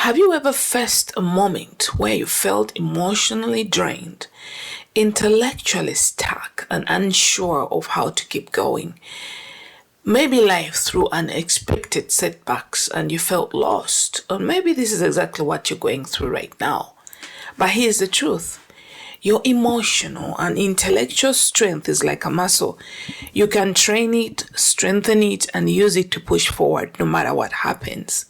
Have you ever faced a moment where you felt emotionally drained, intellectually stuck, and unsure of how to keep going? Maybe life threw unexpected setbacks and you felt lost. Or maybe this is exactly what you're going through right now. But here's the truth. Your emotional and intellectual strength is like a muscle. You can train it, strengthen it, and use it to push forward no matter what happens.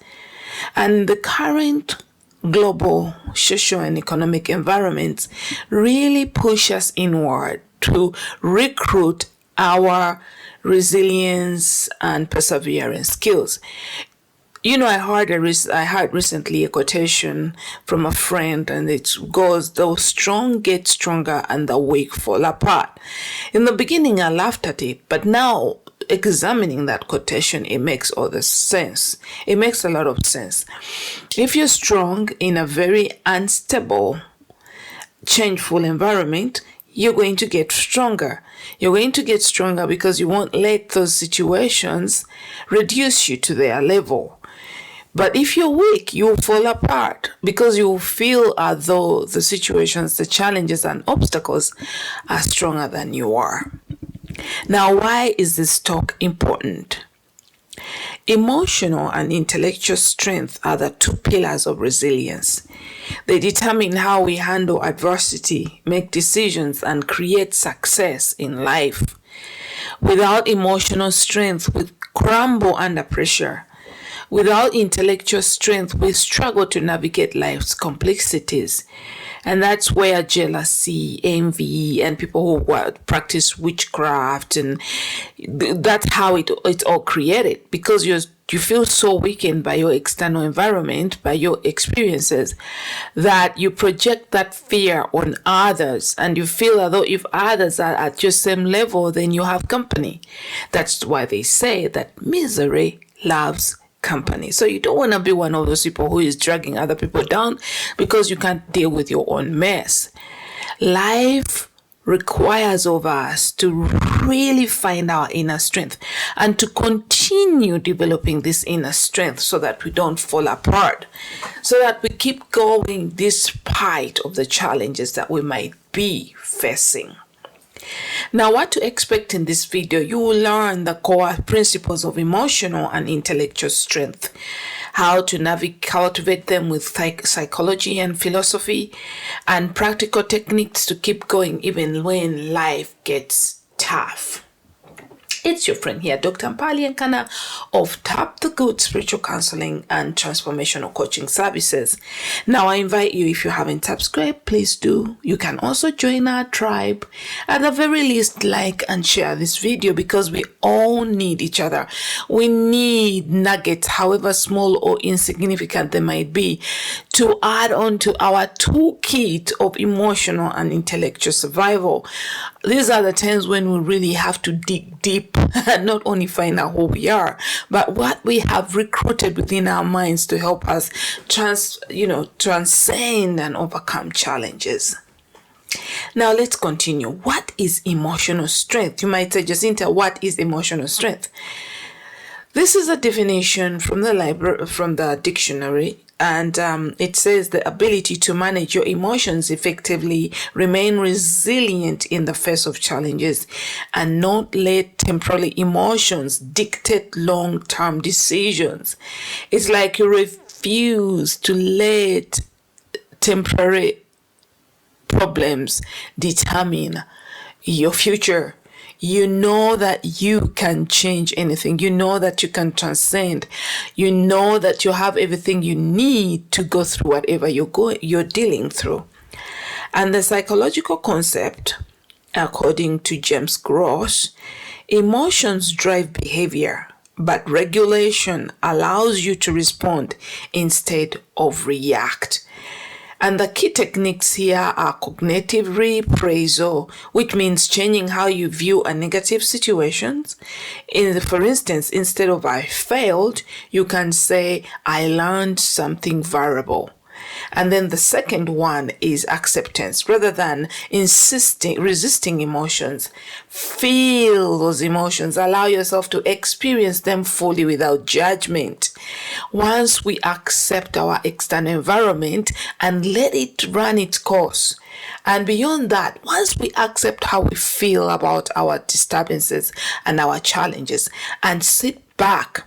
And the current global social and economic environments really push us inward to recruit our resilience and perseverance skills. You know, I heard recently a quotation from a friend, and it goes, "The strong get stronger and the weak fall apart." In the beginning, I laughed at it, but now examining that quotation, it makes all the sense. It makes a lot of sense. If you're strong in a very unstable, changeful environment, you're going to get stronger. You're going to get stronger because you won't let those situations reduce you to their level. But if you're weak, you'll fall apart because you'll feel as though the situations, the challenges and obstacles are stronger than you are. Now, why is this talk important? Emotional and intellectual strength are the two pillars of resilience. They determine how we handle adversity, make decisions, and create success in life. Without emotional strength, we crumble under pressure. Without intellectual strength, we struggle to navigate life's complexities. And that's where jealousy, envy, and people who practice witchcraft, and that's how it's all created, because you feel so weakened by your external environment, by your experiences, that you project that fear on others, and you feel as though if others are at your same level, then you have company. That's why they say that misery loves company. So you don't want to be one of those people who is dragging other people down because you can't deal with your own mess. Life requires of us to really find our inner strength and to continue developing this inner strength so that we don't fall apart, so that we keep going despite of the challenges that we might be facing. Now, what to expect in this video? You will learn the core principles of emotional and intellectual strength, how to cultivate them with psychology and philosophy, and practical techniques to keep going even when life gets tough. It's your friend here, Dr. Mpali Nkana of Tap the Good Spiritual Counseling and Transformational Coaching Services. Now, I invite you, if you haven't subscribed, please do. You can also join our tribe. At the very least, like and share this video because we all need each other. We need nuggets, however small or insignificant they might be, to add on to our toolkit of emotional and intellectual survival. These are the times when we really have to dig deep and not only find out who we are, but what we have recruited within our minds to help us transcend and overcome challenges. Now let's continue. What is emotional strength? You might say, Jacinta, what is emotional strength? This is a definition from the dictionary, and it says the ability to manage your emotions effectively, remain resilient in the face of challenges, and not let temporary emotions dictate long-term decisions. It's like you refuse to let temporary problems determine your future. You know that you can change anything. You know that you can transcend. You know that you have everything you need to go through whatever you're dealing through. And the psychological concept, according to James Gross, emotions drive behavior, but regulation allows you to respond instead of react. And the key techniques here are cognitive reappraisal, which means changing how you view a negative situation. For instance, instead of "I failed," you can say "I learned something valuable." And then the second one is acceptance. Rather than resisting emotions, feel those emotions. Allow yourself to experience them fully without judgment. Once we accept our external environment and let it run its course, and beyond that, once we accept how we feel about our disturbances and our challenges and sit back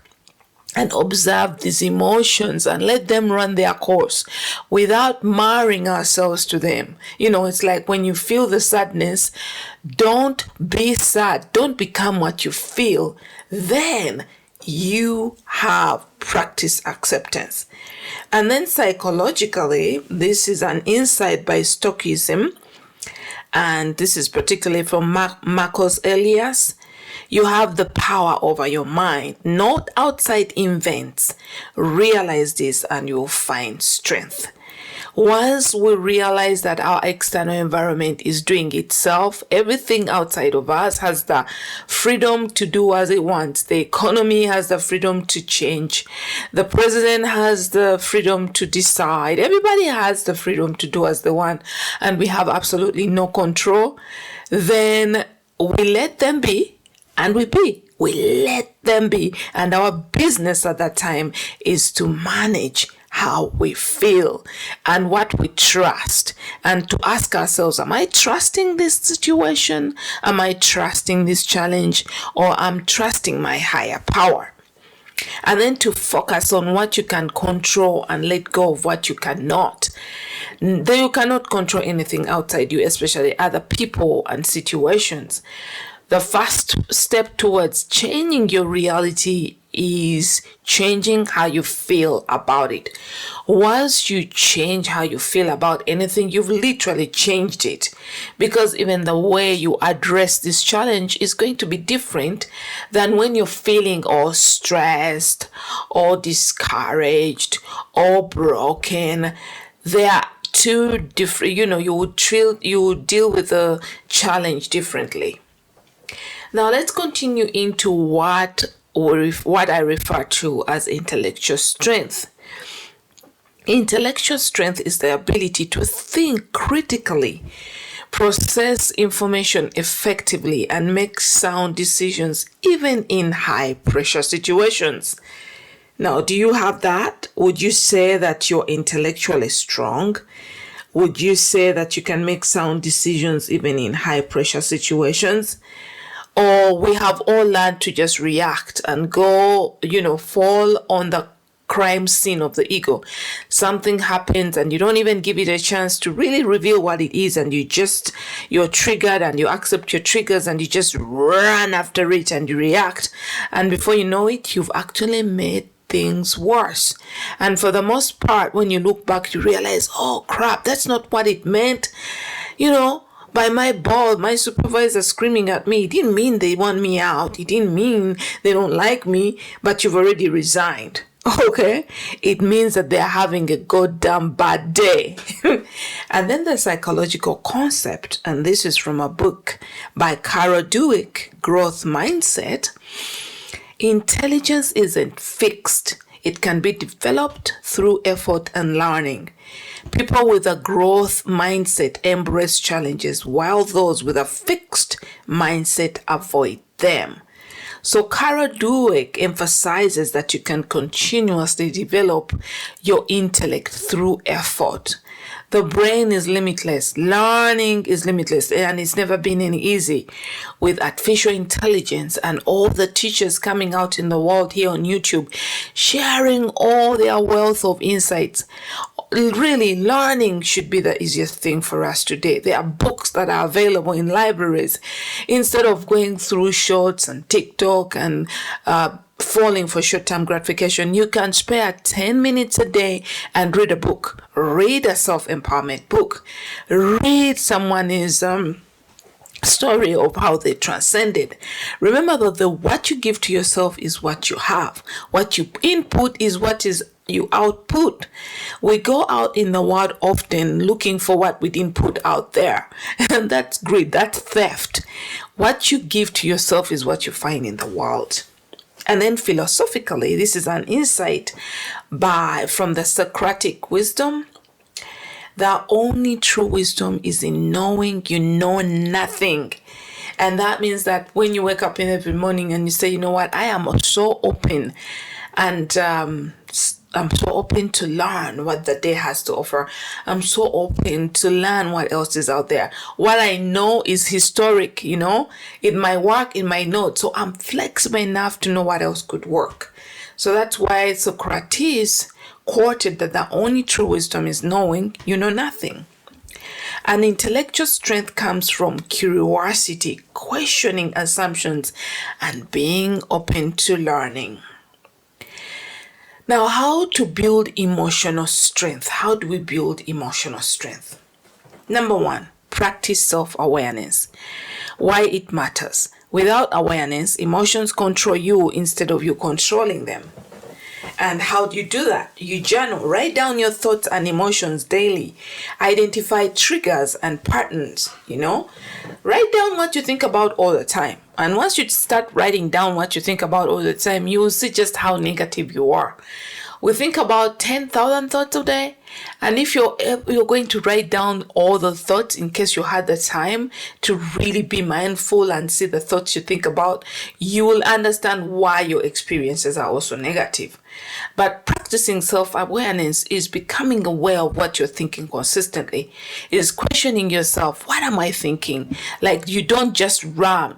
and observe these emotions and let them run their course without marring ourselves to them. It's like when you feel the sadness, don't be sad. Don't become what you feel. Then you have practiced acceptance. And then psychologically, this is an insight by Stoicism, and this is particularly from Marcus Aurelius. You have the power over your mind, not outside events. Realize this and you'll find strength. Once we realize that our external environment is doing itself, everything outside of us has the freedom to do as it wants. The economy has the freedom to change. The president has the freedom to decide. Everybody has the freedom to do as they want, and we have absolutely no control. Then we let them be, and we be. We let them be. And our business at that time is to manage how we feel and what we trust, and to ask ourselves, am I trusting this situation? Am I trusting this challenge? Or I'm trusting my higher power? And then to focus on what you can control and let go of what you cannot. Then you cannot control anything outside you, especially other people and situations. The first step towards changing your reality is changing how you feel about it. Once you change how you feel about anything, you've literally changed it, because even the way you address this challenge is going to be different than when you're feeling all stressed or discouraged or broken. They are two different, you would deal with the challenge differently. Now let's continue into what I refer to as intellectual strength. Intellectual strength is the ability to think critically, process information effectively, and make sound decisions even in high pressure situations. Now, do you have that? Would you say that you're intellectually strong? Would you say that you can make sound decisions even in high pressure situations? Or we have all learned to just react and go, fall on the crime scene of the ego. Something happens and you don't even give it a chance to really reveal what it is, and you're triggered and you accept your triggers and you just run after it and you react. And before you know it, you've actually made things worse. And for the most part, when you look back, you realize, oh crap, that's not what it meant. By my boss, my supervisor screaming at me, it didn't mean they want me out. It didn't mean they don't like me, but you've already resigned. Okay? It means that they're having a goddamn bad day. And then the psychological concept, and this is from a book by Carol Dweck, Growth Mindset. Intelligence isn't fixed. It can be developed through effort and learning. People with a growth mindset embrace challenges, while those with a fixed mindset avoid them. So Carol Dweck emphasizes that you can continuously develop your intellect through effort. The brain is limitless. Learning is limitless, and it's never been any easy. With artificial intelligence and all the teachers coming out in the world here on YouTube, sharing all their wealth of insights, really, learning should be the easiest thing for us today. There are books that are available in libraries. Instead of going through shorts and TikTok and falling for short-term gratification, you can spare 10 minutes a day and read a book. Read a self-empowerment book. Read someone's story of how they transcended. Remember that what you give to yourself is what you have. What you input is what is you output. We go out in the world often looking for what we didn't put out there. And that's greed, that's theft. What you give to yourself is what you find in the world. And then philosophically, this is an insight from the Socratic wisdom. The only true wisdom is in knowing you know nothing. And that means that when you wake up in every morning and you say, you know what, I am so open and I'm so open to learn what the day has to offer. I'm so open to learn what else is out there. What I know is historic, it might work, it might not. So I'm flexible enough to know what else could work. So that's why Socrates quoted that the only true wisdom is knowing you know nothing. And intellectual strength comes from curiosity, questioning assumptions, and being open to learning. Now, how to build emotional strength? How do we build emotional strength? Number one, practice self-awareness. Why it matters. Without awareness, emotions control you instead of you controlling them. And how do you do that? You journal, write down your thoughts and emotions daily. Identify triggers and patterns, Write down what you think about all the time. And once you start writing down what you think about all the time, you will see just how negative you are. We think about 10,000 thoughts a day. And if you're going to write down all the thoughts in case you had the time to really be mindful and see the thoughts you think about, you will understand why your experiences are also negative. But practicing self-awareness is becoming aware of what you're thinking consistently. It is questioning yourself, what am I thinking? Like you don't just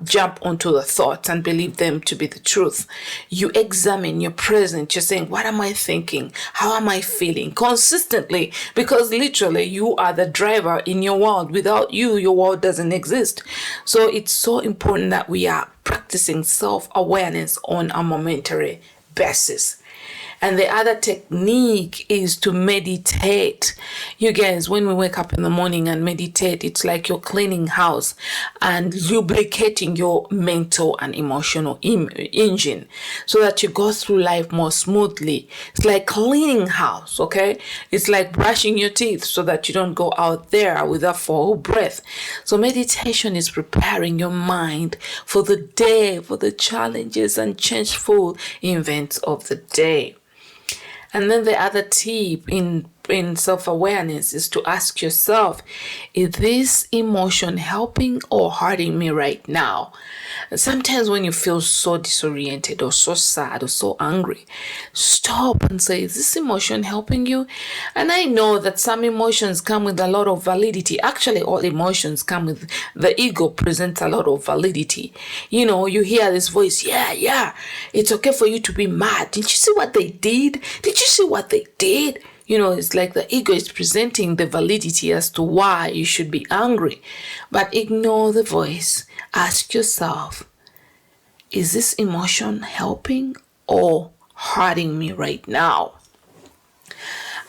jump onto the thoughts and believe them to be the truth. You examine your present. You're saying, what am I thinking? How am I feeling? Consistently, because literally you are the driver in your world. Without you, your world doesn't exist. So it's so important that we are practicing self-awareness on a momentary basis. And the other technique is to meditate. You guys, when we wake up in the morning and meditate, it's like you're cleaning house and lubricating your mental and emotional engine so that you go through life more smoothly. It's like cleaning house, okay? It's like brushing your teeth so that you don't go out there with a full breath. So meditation is preparing your mind for the day, for the challenges and changeful events of the day. And then the other tip in self-awareness is to ask yourself, is this emotion helping or hurting me right now? And sometimes when you feel so disoriented or so sad or so angry, stop and say, is this emotion helping you? And I know that some emotions come with a lot of validity. Actually, all emotions come with, the ego presents a lot of validity. You hear this voice, yeah, it's okay for you to be mad. Did you see what they did? Did you see what they did? It's like the ego is presenting the validity as to why you should be angry. But ignore the voice. Ask yourself, is this emotion helping or hurting me right now?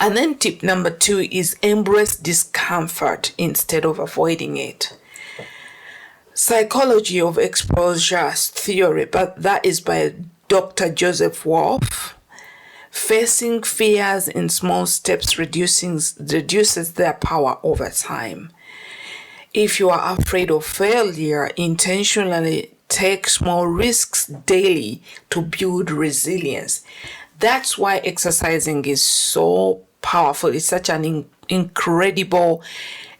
And then tip number 2 is embrace discomfort instead of avoiding it. Psychology of exposure theory, but that is by Dr. Joseph Wolf. Facing fears in small steps reduces their power over time. If you are afraid of failure, intentionally take small risks daily to build resilience. That's why exercising is so powerful. It's such an incredible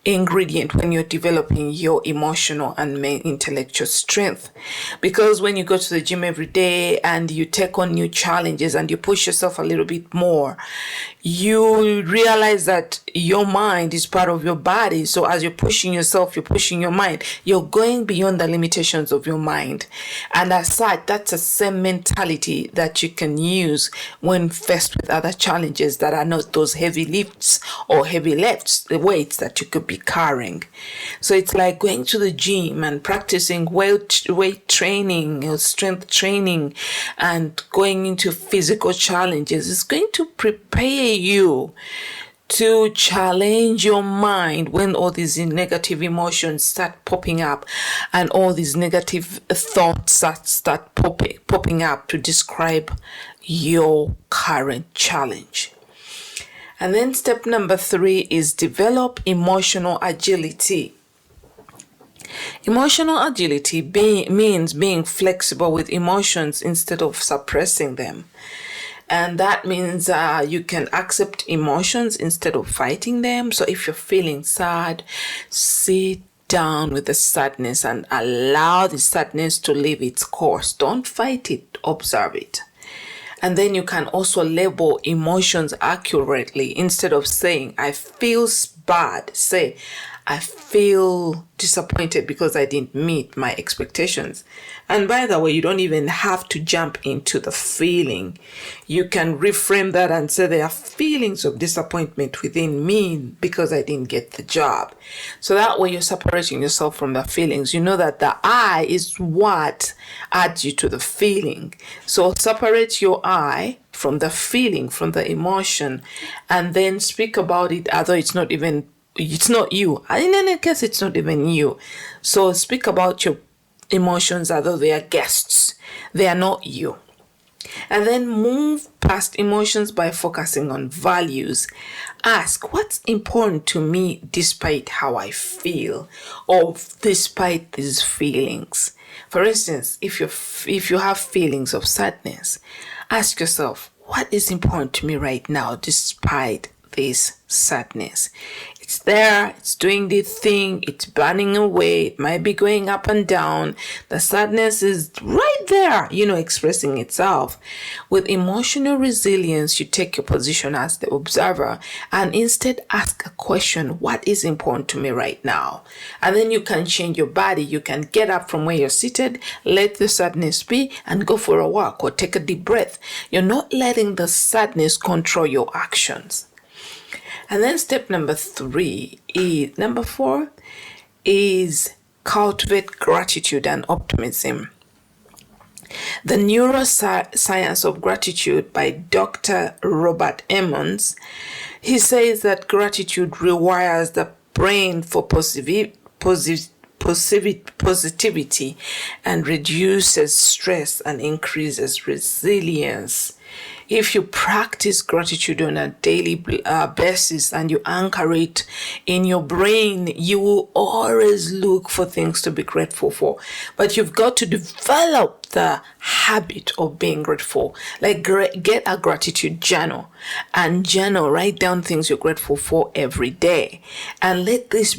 ingredient when you're developing your emotional and intellectual strength. Because when you go to the gym every day and you take on new challenges and you push yourself a little bit more, you realize that your mind is part of your body. So as you're pushing yourself, you're pushing your mind. You're going beyond the limitations of your mind. And as such, that's the same mentality that you can use when faced with other challenges that are not those heavy lifts or heavy lifts, the weights that you could be carrying. So it's like going to the gym and practicing weight training or strength training and going into physical challenges. It's going to prepare you to challenge your mind when all these negative emotions start popping up and all these negative thoughts start popping up to describe your current challenge. And then step number 3 is develop emotional agility. Emotional agility means being flexible with emotions instead of suppressing them. And that means you can accept emotions instead of fighting them. So if you're feeling sad, sit down with the sadness and allow the sadness to live its course. Don't fight it, observe it. And then you can also label emotions accurately. Instead of saying, I feel bad, say, I feel disappointed because I didn't meet my expectations. And by the way, you don't even have to jump into the feeling. You can reframe that and say there are feelings of disappointment within me because I didn't get the job. So that way you're separating yourself from the feelings. You know that the I is what adds you to the feeling. So separate your I from the feeling, from the emotion, and then speak about it, although it's not you. In any case, it's not even you. So speak about your emotions as though they are guests. They are not you. And then move past emotions by focusing on values. Ask, what's important to me despite how I feel or despite these feelings? For instance, if you have feelings of sadness, ask yourself, what is important to me right now despite this sadness? It's there, it's doing the thing, it's burning away, it might be going up and down. The sadness is right there, expressing itself. With emotional resilience, you take your position as the observer and instead ask a question, what is important to me right now? And then you can change your body. You can get up from where you're seated, let the sadness be, and go for a walk or take a deep breath. You're not letting the sadness control your actions. And then step number 4 is cultivate gratitude and optimism. The Neuroscience of Gratitude by Dr. Robert Emmons, he says that gratitude rewires the brain for positivity and reduces stress and increases resilience. If you practice gratitude on a daily basis and you anchor it in your brain, you will always look for things to be grateful for. But you've got to develop the habit of being grateful. Like get a gratitude journal and write down things you're grateful for every day. And let these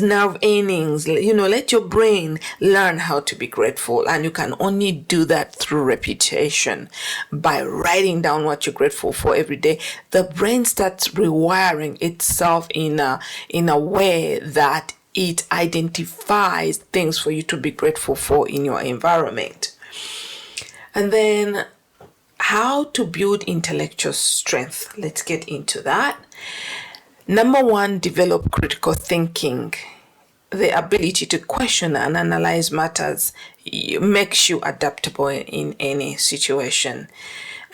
nerve endings, let your brain learn how to be grateful. And you can only do that through repetition. By writing down what you're grateful for every day, the brain starts rewiring itself in a way that it identifies things for you to be grateful for in your environment. And then how to build intellectual strength. Let's get into that. Number 1, develop critical thinking. The ability to question and analyze matters makes you adaptable in any situation.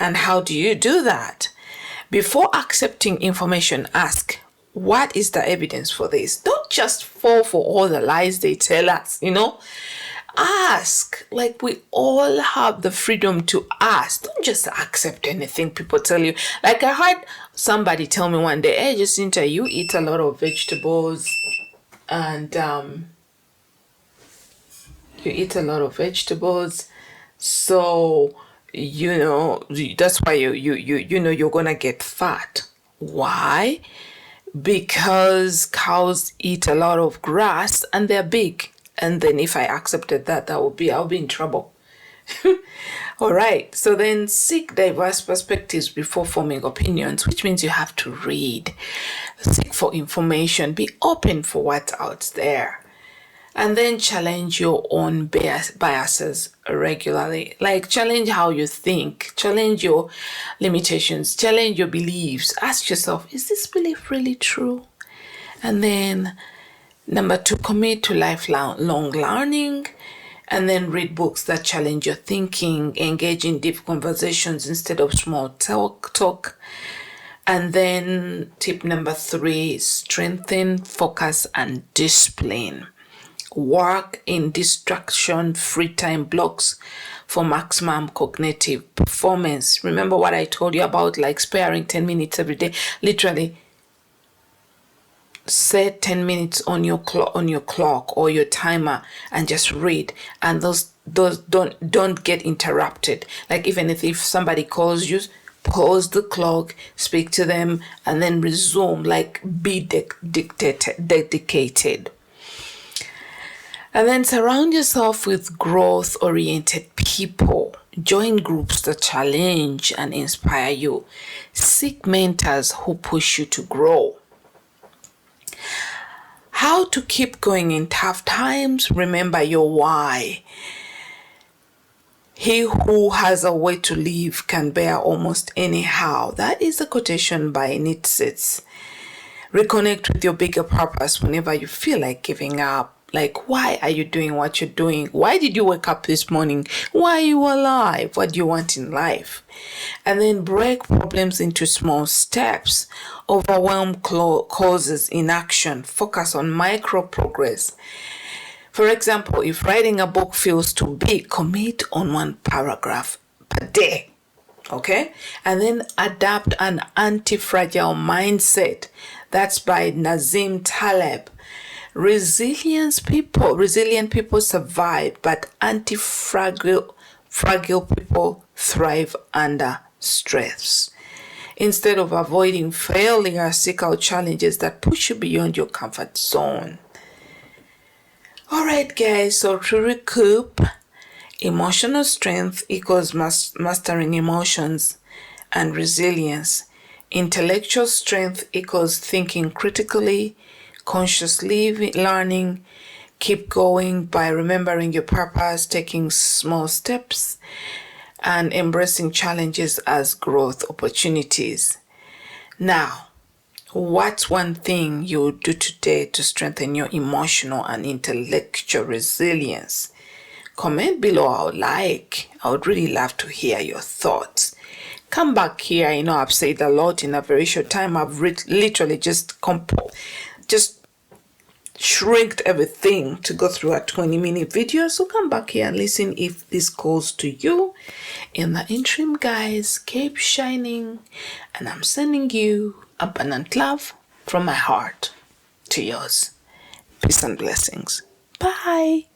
And how do you do that? Before accepting information, ask, what is the evidence for this? Don't just fall for all the lies they tell us, Ask. Like, we all have the freedom to ask. Don't just accept anything people tell you. Like, I heard somebody tell me one day, hey, Jacinta, you eat a lot of vegetables and so that's why you're gonna get fat. Why? Because cows eat a lot of grass and they're big. And then if I accepted that, I'll be in trouble. All right. So then seek diverse perspectives before forming opinions, which means you have to read, seek for information, be open for what's out there. And then challenge your own biases regularly. Like, challenge how you think, challenge your limitations, challenge your beliefs. Ask yourself, is this belief really true? And then number 2, commit to lifelong learning. And then read books that challenge your thinking, engage in deep conversations instead of small talk. And then tip number 3, strengthen focus and discipline. Work in distraction-free time blocks for maximum cognitive performance. Remember what I told you about, like sparing 10 minutes every day? Literally, set 10 minutes on your clock or your timer and just read. And those those don't get interrupted. Like even if somebody calls you, pause the clock, speak to them, and then resume. Like be dedicated. And then surround yourself with growth-oriented people. Join groups that challenge and inspire you. Seek mentors who push you to grow. How to keep going in tough times? Remember your why. He who has a way to live can bear almost anyhow. That is a quotation by Nietzsche. Reconnect with your bigger purpose whenever you feel like giving up. Like, why are you doing what you're doing? Why did you wake up this morning? Why are you alive? What do you want in life? And then break problems into small steps. Overwhelm causes inaction. Focus on micro progress. For example, if writing a book feels too big, commit on one paragraph per day. Okay? And then adapt an anti-fragile mindset. That's by Nassim Taleb. Resilient people survive, but fragile people thrive under stress. Instead of avoiding failure, seek out challenges that push you beyond your comfort zone. All right, guys, so to recoup, emotional strength equals mastering emotions and resilience. Intellectual strength equals thinking critically, consciously learning. Keep going by remembering your purpose, taking small steps, and embracing challenges as growth opportunities. Now, what's one thing you would do today to strengthen your emotional and intellectual resilience? Comment below. I would really love to hear your thoughts. Come back here. I've said a lot in a very short time. I've literally just shrinked everything to go through a 20-minute video. So come back here and listen if this calls to you. In the interim, guys, keep shining. And I'm sending you abundant love from my heart to yours. Peace and blessings. Bye.